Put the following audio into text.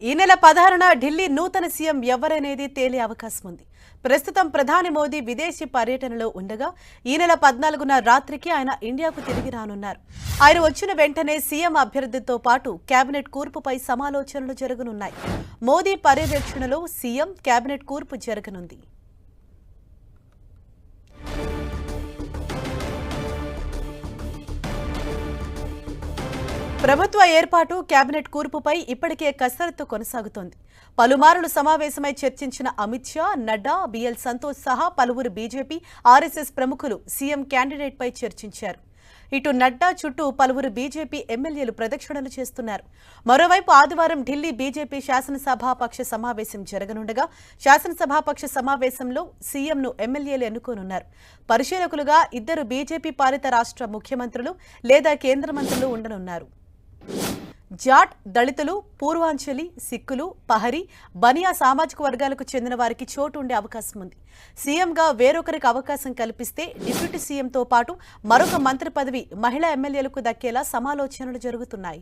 ఈ నెల 16న ఢిల్లీ నూతన సీఎం ఎవరనేది తేలే అవకాశం ఉంది. ప్రస్తుతం ప్రధాని మోదీ విదేశీ పర్యటనలో ఉండగా ఈ నెల 14న రాత్రికి ఆయన ఇండియాకు తిరిగి రానున్నారు. ఆయన వచ్చిన వెంటనే సీఎం అభ్యర్థితో పాటు కేబినెట్ కూర్పుపై సమాలోచనలు జరగనున్నాయి. మోదీ పర్యవేక్షణలో సీఎం కేబినెట్ కూర్పు జరగనుంది. ప్రభుత్వ ఏర్పాటు కేబినెట్ కూర్పుపై ఇప్పటికే కసరత్తు కొనసాగుతోంది. పలుమార్లు సమావేశమై చర్చించిన అమిత్ షా, నడ్డా, బిఎల్ సంతోష్ సహా పలువురు బీజేపీ, ఆర్ఎస్ఎస్ ప్రముఖులు సీఎం క్యాండిడేట్పై చర్చించారు. ఇటు నడ్డా చుట్టూ పలువురు బీజేపీ ఎమ్మెల్యేలు ప్రదక్షిణలు చేస్తున్నారు. మరోవైపు ఆదివారం ఢిల్లీ బీజేపీ శాసనసభాపక్ష సమావేశం జరగనుండగా శాసనసభాపక్ష సమావేశంలో సీఎంను ఎమ్మెల్యేలు ఎన్నుకోనున్నారు. పరిశీలకులుగా ఇద్దరు బీజేపీ పాలిత రాష్ట్ర ముఖ్యమంత్రులు లేదా కేంద్ర మంత్రులు ఉండనున్నారు. జాట్, దళితులు, పూర్వాంచలి, సిక్కులు, పహరి, బనియా సామాజిక వర్గాలకు చెందిన వారికి చోటు ఉండే అవకాశం ఉంది. సీఎంగా వేరొకరికి అవకాశం కల్పిస్తే డిప్యూటీ సీఎంతో పాటు మరొక మంత్రి పదవి మహిళా ఎమ్మెల్యేలకు దక్కేలా సమాలోచనలు జరుగుతున్నాయి.